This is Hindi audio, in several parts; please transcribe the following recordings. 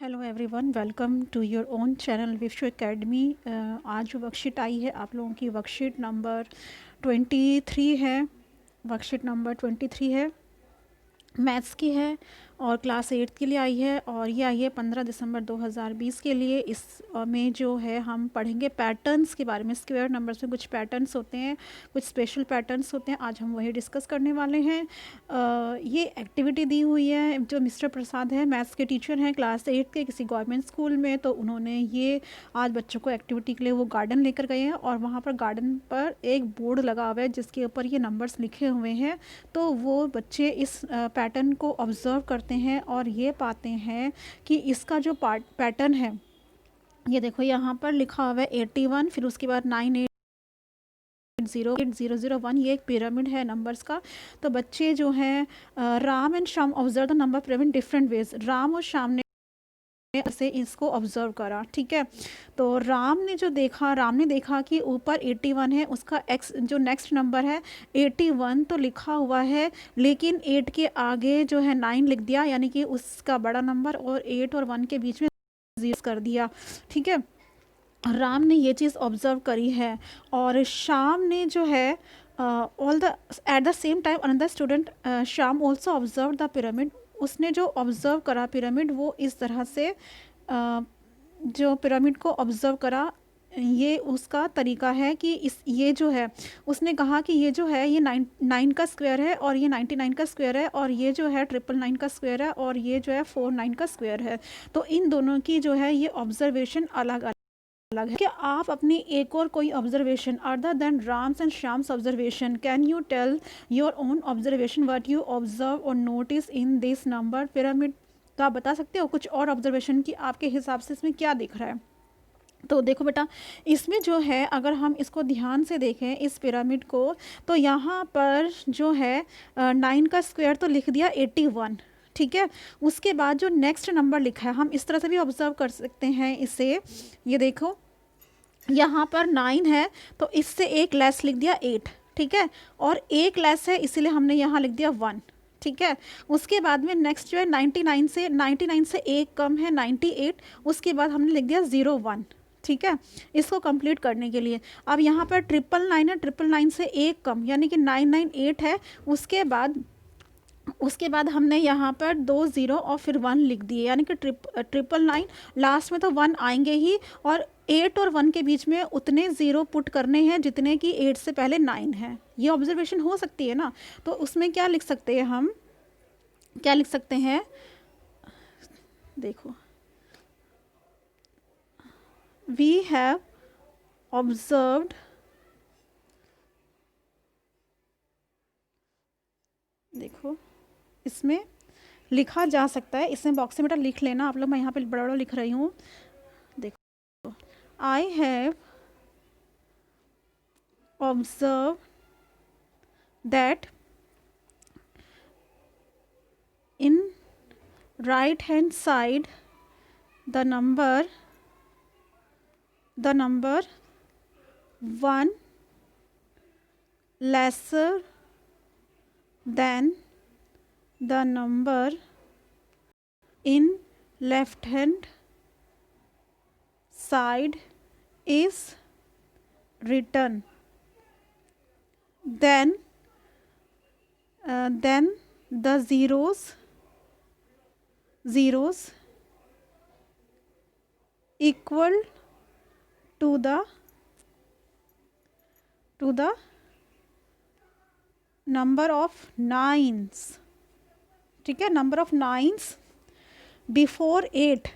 Hello everyone, welcome to your own channel Vishwa academy. आज जो वर्कशीट आई है आप लोगों की वर्कशीट नंबर 23 है। वर्कशीट नंबर 23 है, मैथ्स की है और क्लास 8 के लिए आई है और ये आई है 15 दिसंबर 2020 के लिए। इस में जो है हम पढ़ेंगे पैटर्न्स के बारे में। स्क्वायर नंबर्स में कुछ पैटर्न्स होते हैं, कुछ स्पेशल पैटर्न्स होते हैं, आज हम वही डिस्कस करने वाले हैं। ये एक्टिविटी दी हुई है, जो मिस्टर प्रसाद है मैथ्स के टीचर हैं क्लास 8 के किसी गवर्नमेंट स्कूल में, तो उन्होंने ये आज बच्चों को एक्टिविटी के लिए वो गार्डन लेकर गए हैं और वहाँ पर गार्डन पर एक बोर्ड लगा हुआ है जिसके ऊपर ये नंबर्स लिखे हुए हैं। तो वो बच्चे इस पैटर्न को ऑब्ज़र्व करते हैं और ये पाते हैं कि इसका जो पैटर्न है, ये देखो यहाँ पर लिखा हुआ है 81, फिर उसके बाद 9801, ये एक पिरामिड है नंबर्स का। तो बच्चे जो हैं Ram and Shyam observe the number pyramid different ways. Ram और श्याम ने से इसको ऑब्जर्व करा, ठीक है। तो राम ने देखा कि ऊपर 81 है, उसका एक्स जो नेक्स्ट नंबर है 81 तो लिखा हुआ है, लेकिन 8 के आगे जो है 9 लिख दिया, यानी कि उसका बड़ा नंबर, और 8 और 1 के बीच में 0 कर दिया, ठीक है। राम ने ये चीज़ ऑब्जर्व करी है। और श्याम ने जो है all the at the same time another student Shyam also observe the pyramid. उसने जो ऑब्जर्व करा पिरामिड, वो इस तरह से जो पिरामिड को ऑब्जर्व करा, ये उसका तरीका है कि ये जो है, उसने कहा कि ये जो है ये 9 का स्क्वायर है और ये 99 का स्क्वायर है, और ये जो है 999 का स्क्वायर है और ये जो है 49 का स्क्वायर है। तो इन दोनों की जो है ये ऑब्जर्वेशन अलग अलग है। क्या आप अपनी एक और कोई observation other than Ram's and Shyam's observation, can you tell your own observation what you observe or notice in this number pyramid? तो आप बता सकते हो कुछ और ऑब्जर्वेशन की आपके हिसाब से इसमें क्या दिख रहा है। तो देखो बेटा, इसमें जो है अगर हम इसको ध्यान से देखें इस पिरामिड को, तो यहाँ पर जो है 9 का स्क्वायर तो लिख दिया 81, ठीक है। उसके बाद जो नेक्स्ट नंबर लिखा है, हम इस तरह से भी ऑब्जर्व कर सकते हैं इसे। ये देखो यहाँ पर 9 है तो इससे एक लेस लिख दिया 8, ठीक है, और एक लेस है इसीलिए हमने यहाँ लिख दिया 1, ठीक है। उसके बाद में नेक्स्ट जो है 99 से एक कम है 98, उसके बाद हमने लिख दिया 01, ठीक है, इसको कंप्लीट करने के लिए। अब यहाँ पर 999 है, 999 से एक कम यानी कि 998 है। उसके बाद हमने यहाँ पर 2 0 और फिर 1 लिख दिए, यानी कि 999, लास्ट में तो 1 आएंगे ही, और 8 और 1 के बीच में उतने 0 पुट करने हैं जितने कि 8 से पहले 9 है। ये ऑब्जर्वेशन हो सकती है ना। तो उसमें क्या लिख सकते हैं हम, क्या लिख सकते हैं, देखो, वी हैव ऑब्जर्व्ड देखो इसमें लिखा जा सकता है, इसमें बॉक्स में बेटा लिख लेना आप लोग, मैं यहाँ पे बड़ा बड़ा लिख रही हूँ। देखो, I have observe that in right hand side the number 1 lesser than the number in left hand side is written, then the zeros equal to the number of nines, ठीक है, number of nines before 8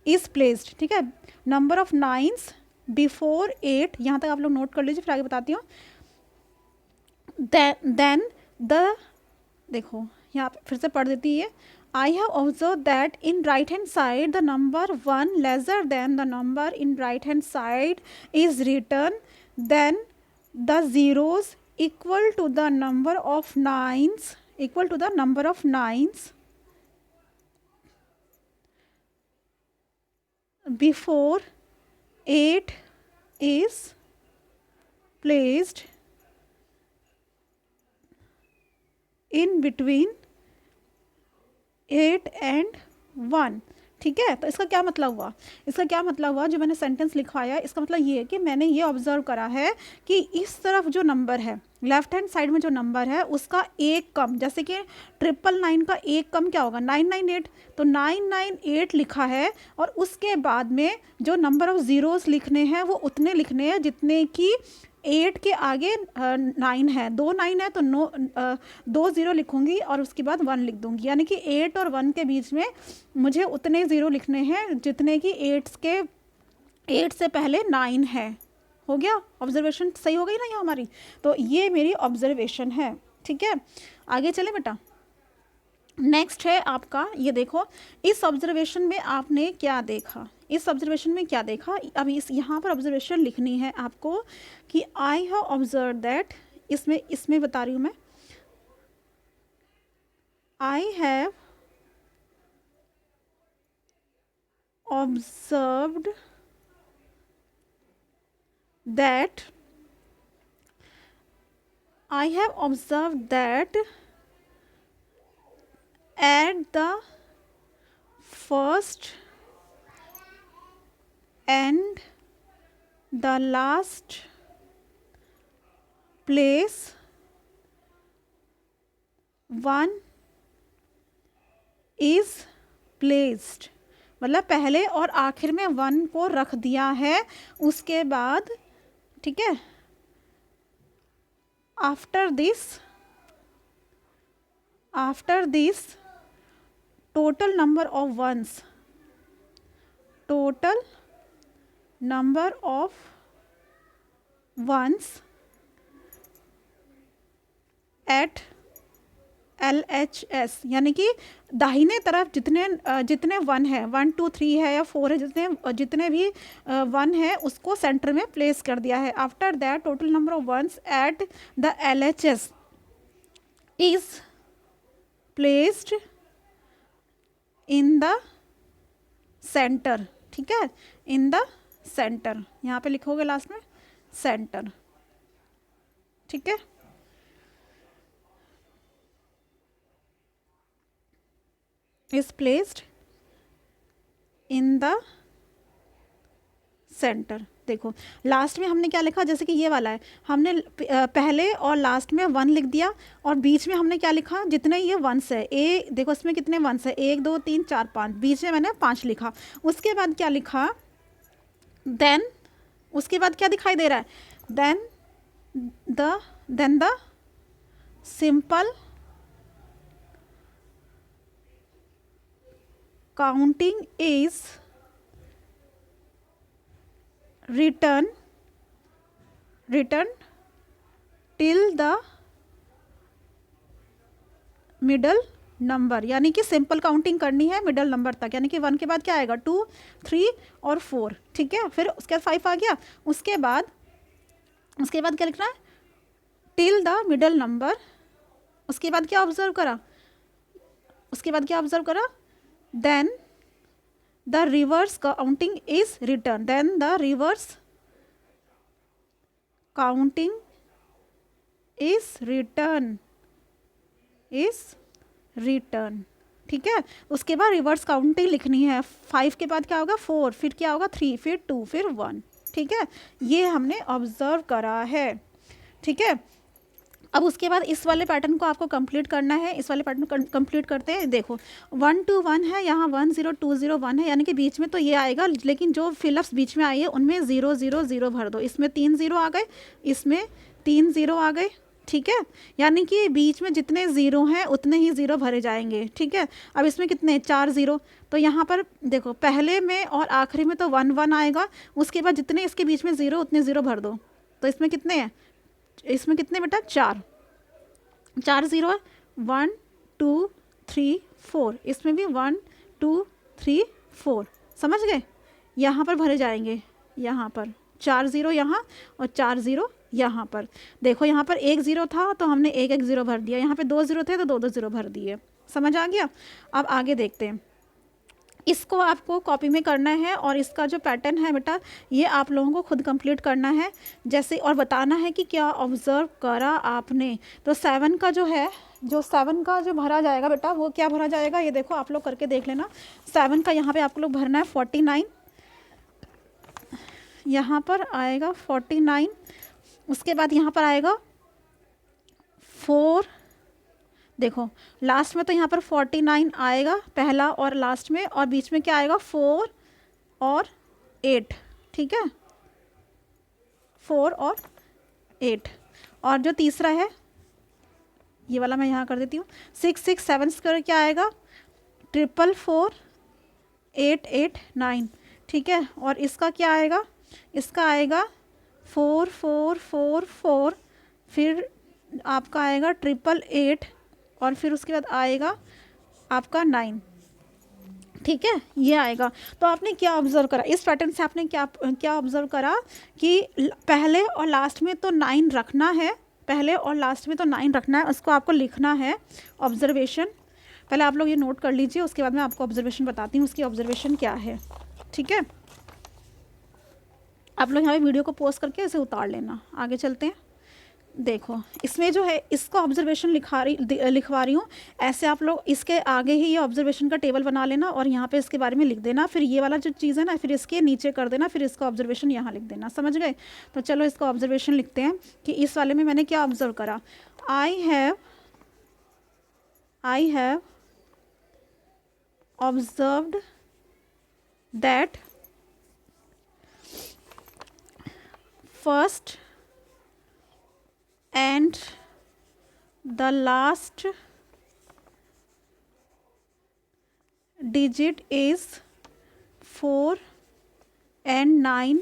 is placed, ठीक है, नंबर ऑफ नाइन्स बिफोर 8, यहाँ तक आप लोग नोट कर लीजिए, फिर आगे बताती हूँ। देन देखो यहाँ पे फिर से पढ़ देती है। I have observed that in right hand side the number 1 lesser than the number in right hand side is written, then the zeros equal to the number of nines before 8 is placed in between 8 and 1, ठीक है। तो इसका क्या मतलब हुआ, इसका क्या मतलब हुआ, जो मैंने सेंटेंस लिखवाया इसका मतलब ये है कि मैंने ये ऑब्जर्व करा है कि इस तरफ जो नंबर है, लेफ्ट हैंड साइड में जो नंबर है उसका एक कम, जैसे कि 999 का एक कम क्या होगा 998, तो 998 लिखा है और उसके बाद में जो नंबर ऑफ ज़ीरोस लिखने हैं वो उतने लिखने हैं जितने कि 8 के आगे 9 है, 2 9 है तो 2 ज़ीरो लिखूंगी और उसके बाद 1 लिख दूंगी, यानी कि 8 और 1 के बीच में मुझे उतने ज़ीरो लिखने हैं जितने कि 8 से पहले 9 है। हो गया, ऑब्जर्वेशन सही हो गई ना ये हमारी। तो ये मेरी ऑब्जर्वेशन है, ठीक है। आगे चले बेटा, नेक्स्ट है आपका, ये देखो इस ऑब्जर्वेशन में आपने क्या देखा, इस ऑब्जर्वेशन में क्या देखा। अब इस यहाँ पर ऑब्जर्वेशन लिखनी है आपको कि आई हैव ऑब्जर्व दैट, इसमें बता रही हूँ मैं, I have observed that, I have observe that at the first and the last place one is placed, मतलब पहले और आखिर में 1 को रख दिया है। उसके बाद, ठीक है, after this total number of ones at LHS, यानी कि दाहिने तरफ जितने 1 है, 1 2 3 है या 4 है, जितने भी 1 है उसको सेंटर में प्लेस कर दिया है। After that total number of ones at the LHS is placed in the centre, ठीक है, इन द सेंटर, यहाँ पे लिखोगे लास्ट में सेंटर, ठीक है। Is placed in the centre. देखो लास्ट में हमने क्या लिखा, जैसे कि ये वाला है, हमने पहले और लास्ट में 1 लिख दिया और बीच में हमने क्या लिखा, जितने ये 1s है, देखो इसमें कितने 1s है, 1 2 3 4 5, बीच में मैंने 5 लिखा। उसके बाद क्या लिखा, देन उसके बाद क्या दिखाई दे रहा है, then the simple counting is written till the middle number, यानी कि सिंपल काउंटिंग करनी है मिडल नंबर तक, यानी कि 1 के बाद क्या आएगा 2 3 और 4, ठीक है। फिर उसके बाद 5 आ गया, उसके बाद क्या लिखना है, टिल द मिडल नंबर। उसके बाद क्या ऑब्जर्व करा, then the reverse counting is written, then the reverse counting is written, ठीक है। उसके बाद रिवर्स काउंटिंग लिखनी है। 5 के बाद क्या होगा 4, फिर क्या होगा 3, फिर 2, फिर 1, ठीक है। ये हमने ऑब्जर्व करा है, ठीक है। अब उसके बाद इस वाले पैटर्न को आपको कंप्लीट करना है। इस वाले पैटर्न को कंप्लीट करते हैं। देखो 1 2 1 है, यहाँ 1 0 2 0 1 है, यानी कि बीच में तो ये आएगा, लेकिन जो फिलअप्स बीच में आई है उनमें 0 0 0 भर दो। इसमें 3 0 आ गए, इसमें 3 0 आ गए, ठीक है। यानी कि बीच में जितने ज़ीरो हैं उतने ही ज़ीरो भरे जाएंगे, ठीक है। अब इसमें कितने 4 0, तो यहाँ पर देखो पहले में और आखिरी में तो 1 1 आएगा, उसके बाद जितने इसके बीच में ज़ीरो उतने ज़ीरो भर दो। तो इसमें कितने हैं, इसमें कितने बेटा 4 0 है, 1 2 3 4, इसमें भी 1 2 3 4, समझ गए। यहाँ पर भरे जाएंगे, यहाँ पर 4 0 यहाँ और 4 0 यहाँ पर। देखो यहाँ पर 1 0 था तो हमने 1 1 0 भर दिया, यहाँ पे 2 0 थे तो 2 2 0 भर दिए, समझ आ गया। अब आगे देखते हैं। इसको आपको कॉपी में करना है और इसका जो पैटर्न है बेटा ये आप लोगों को खुद कंप्लीट करना है जैसे, और बताना है कि क्या ऑब्जर्व करा आपने। तो 7 का जो है, जो 7 का जो भरा जाएगा बेटा वो क्या भरा जाएगा, ये देखो आप लोग करके देख लेना। 7 का यहाँ पे आप लोग भरना है 49, यहाँ पर आएगा 49, उसके बाद यहाँ पर आएगा 4, देखो लास्ट में तो यहाँ पर 49 आएगा पहला और लास्ट में, और बीच में क्या आएगा 4 और 8, ठीक है, 4 और 8। और जो तीसरा है ये वाला मैं यहाँ कर देती हूँ, 6 6 7 स्क्वायर क्या आएगा 444 8 8 9, ठीक है। और इसका क्या आएगा, इसका आएगा 4 4 4 4, फिर आपका आएगा 888 और फिर उसके बाद आएगा आपका 9, ठीक है, ये आएगा। तो आपने क्या ऑब्जर्व करा इस पैटर्न से, आपने क्या क्या ऑब्जर्व करा कि पहले और लास्ट में तो 9 रखना है, पहले और लास्ट में तो 9 रखना है, उसको आपको लिखना है ऑब्जर्वेशन। पहले आप लोग ये नोट कर लीजिए, उसके बाद मैं आपको ऑब्जर्वेशन बताती हूँ उसकी ऑब्जर्वेशन क्या है, ठीक है। आप लोग यहाँ पे वीडियो को पॉज करके इसे उतार लेना। आगे चलते हैं। देखो इसमें जो है इसका ऑब्जर्वेशन लिखवा रही हूँ, ऐसे आप लोग इसके आगे ही ये ऑब्जर्वेशन का टेबल बना लेना और यहाँ पे इसके बारे में लिख देना, फिर ये वाला जो चीज़ है ना फिर इसके नीचे कर देना, फिर इसका ऑब्जर्वेशन यहाँ लिख देना, समझ गए। तो चलो इसका ऑब्जर्वेशन लिखते हैं कि इस वाले में मैंने क्या ऑब्जर्व करा। I have observed that first and the last digit is 4 and 9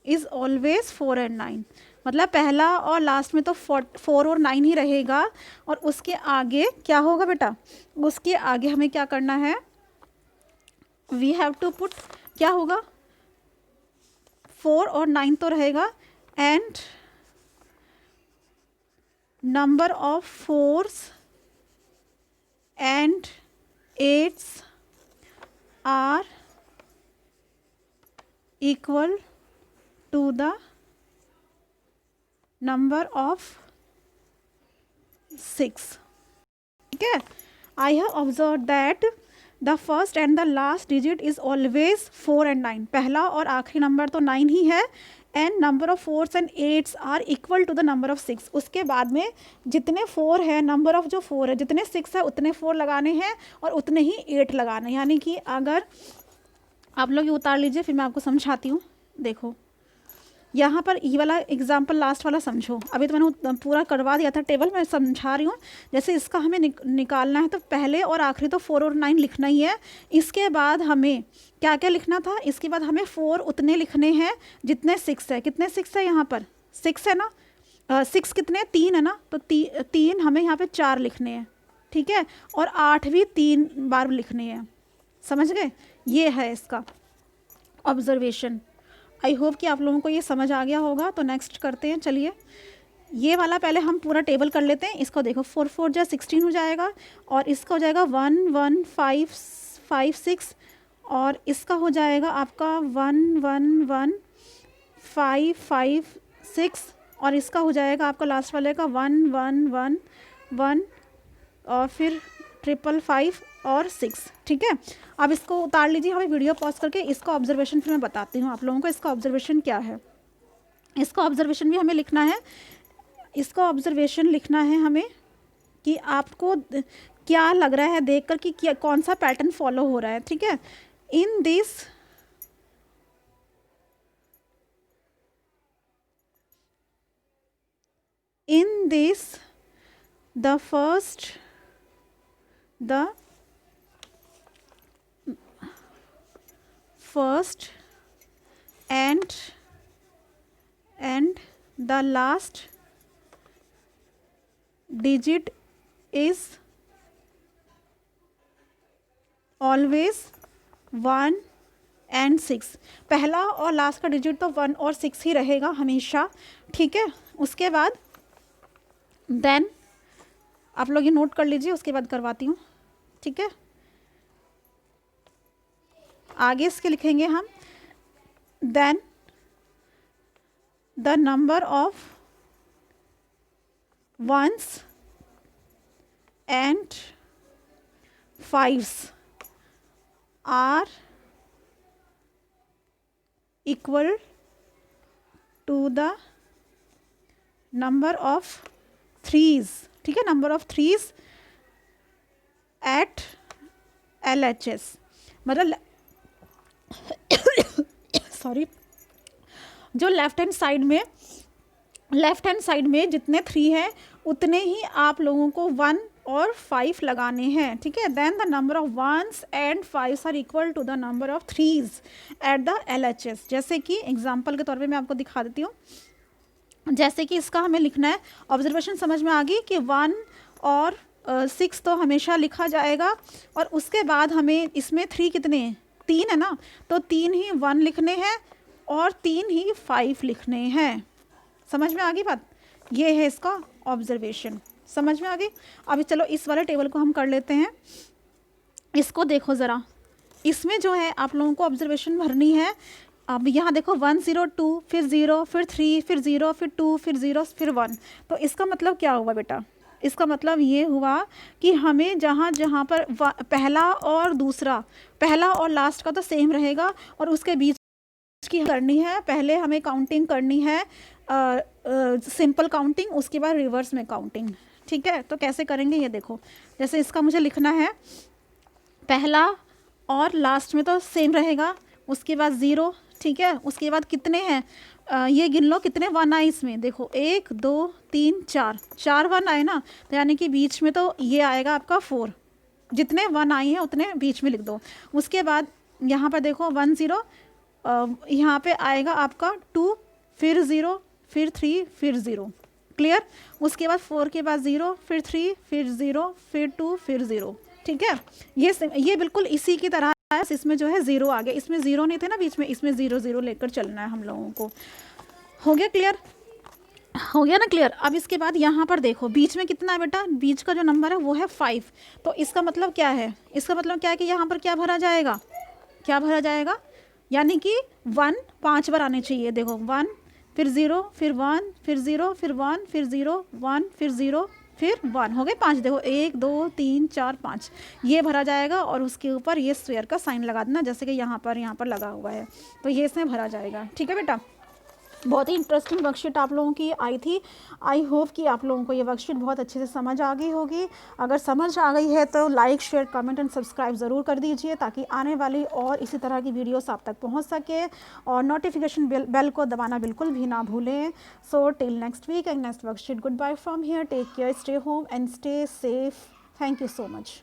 is always 4 and 9, मतलब पहला और लास्ट में तो 4 और 9 ही रहेगा, और उसके आगे क्या होगा बेटा, उसके आगे हमें क्या करना है, वी हैव टू पुट, क्या होगा 4 और 9 तो रहेगा, and number of 4s and 8s are equal to the number of 6, ठीक है। I have observed that the first and the last digit is always 4 and 9, पहला और आखिरी नंबर तो 9 ही है, and number of 4s and 8s are equal to the number of 6, उसके बाद में जितने 4 है, नंबर ऑफ जो 4 है, जितने 6 है उतने 4 लगाने हैं और उतने ही 8 लगाने हैं। यानी कि अगर आप लोग ये उतार लीजिए फिर मैं आपको समझाती हूँ। देखो यहाँ पर ये वाला एग्जाम्पल लास्ट वाला समझो, अभी तो मैंने पूरा करवा दिया था टेबल, मैं समझा रही हूँ। जैसे इसका हमें निकालना है तो पहले और आखिरी तो 4 और 9 लिखना ही है, इसके बाद हमें क्या क्या लिखना था, इसके बाद हमें 4 उतने लिखने हैं जितने 6 है। कितने 6 है यहाँ पर, 6 है ना, 6 कितने 3 है ना, तो 3 हमें यहाँ पे 4 लिखने हैं, ठीक है, और 8 भी 3 बार लिखने हैं, समझ गए। ये है इसका ऑब्जर्वेशन। आई होप कि आप लोगों को ये समझ आ गया होगा। तो नेक्स्ट करते हैं, चलिए ये वाला पहले हम पूरा टेबल कर लेते हैं। इसको देखो 4 4 जा 16 हो जाएगा, और इसका हो जाएगा 1 1 5 5 6, और इसका हो जाएगा आपका 1 1 1 5 5 6, और इसका हो जाएगा आपका लास्ट वाले का 1 1 1 1, और फिर 555 और 6, ठीक है। अब इसको उतार लीजिए, हमें वीडियो पॉज करके इसका ऑब्जर्वेशन फिर मैं बताती हूँ आप लोगों को इसका ऑब्जर्वेशन क्या है। इसका ऑब्जर्वेशन भी हमें लिखना है, इसका ऑब्जर्वेशन लिखना है हमें कि आपको क्या लग रहा है देखकर कि क्या कौन सा पैटर्न फॉलो हो रहा है, ठीक है। In this the first and the last digit is always 1 and 6, पहला और लास्ट का डिजिट तो 1 और 6 ही रहेगा हमेशा, ठीक है। उसके बाद देन आप लोग ये नोट कर लीजिए, उसके बाद करवाती हूँ, ठीक है। आगे इसके लिखेंगे हम then the number of ones and fives are equal to the number of threes, ठीक है, number of threes at LHS, मतलब सॉरी, जो लेफ्ट हैंड साइड में जितने 3 हैं उतने ही आप लोगों को 1 और 5 लगाने हैं, ठीक है। Then the number of ones and fives are equal to the number of threes at the LHS। जैसे कि एग्जांपल के तौर पे मैं आपको दिखा देती हूँ। जैसे कि इसका हमें लिखना है, ऑब्जर्वेशन समझ में आ गई कि 1 और 6 तो हमेशा लिखा जाएगा, और उसके बाद हमें इसमें 3 कितने हैं, 3 है ना, तो 3 ही 1 लिखने हैं और 3 ही 5 लिखने हैं। समझ में आ गई बात? ये है इसका ऑब्जर्वेशन, समझ में आ गई। अभी चलो इस वाले टेबल को हम कर लेते हैं। इसको देखो ज़रा, इसमें जो है आप लोगों को ऑब्जर्वेशन भरनी है। अब यहाँ देखो 1 0 2 फिर 0 फिर 3 फिर 0 फिर 2 फिर 0 फिर 1। तो इसका मतलब क्या हुआ बेटा? इसका मतलब ये हुआ कि हमें जहाँ जहाँ पर पहला और दूसरा, पहला और लास्ट का तो सेम रहेगा, और उसके बीच की करनी है। पहले हमें काउंटिंग करनी है सिंपल काउंटिंग, उसके बाद रिवर्स में काउंटिंग, ठीक है। तो कैसे करेंगे ये देखो, जैसे इसका मुझे लिखना है पहला और लास्ट में तो सेम रहेगा, उसके बाद 0, ठीक है। उसके बाद कितने हैं, ये गिन लो कितने 1 आए इसमें, देखो 1 2 3 4 1 आए ना, तो यानी कि बीच में तो ये आएगा आपका 4, जितने 1 आई हैं उतने बीच में लिख दो। उसके बाद यहाँ पर देखो 1 0, यहाँ पे आएगा आपका 2 फिर 0 फिर 3 फिर 0, क्लियर। उसके बाद 4 के बाद 0 फिर 3 फिर 0 फिर 2 फिर 0, ठीक है। ये बिल्कुल इसी की तरह है, इसमें जो है 0 आ गया, इसमें 0 नहीं थे ना बीच में, इसमें 0 0 लेकर चलना है हम लोगों को। हो गया क्लियर? हो गया ना क्लियर? अब इसके बाद यहाँ पर देखो बीच में कितना है बेटा, बीच का जो नंबर है वो है 5। तो इसका मतलब क्या है, इसका मतलब क्या है कि यहाँ पर क्या भरा जाएगा, क्या भरा जाएगा, यानी कि 1 5 बार आने चाहिए। देखो 1 फिर 0 फिर 1 फिर 0 फिर 1 फिर 0 1 फिर 0 फिर 1, हो गए 5। देखो 1 2 3 4 5 ये भरा जाएगा, और उसके ऊपर ये स्क्वायर का साइन लगा देना, जैसे कि यहाँ पर लगा हुआ है, तो ये इसमें भरा जाएगा, ठीक है बेटा। बहुत ही इंटरेस्टिंग वर्कशीट आप लोगों की आई थी। आई होप कि आप लोगों को ये वर्कशीट बहुत अच्छे से समझ आ गई होगी। अगर समझ आ गई है तो like share comment and subscribe ज़रूर कर दीजिए, ताकि आने वाली और इसी तरह की वीडियोस आप तक पहुंच सके, और नोटिफिकेशन बेल को दबाना बिल्कुल भी ना भूलें। So till next week and next worksheet, goodbye from here, take care, stay home and stay safe. Thank you so much.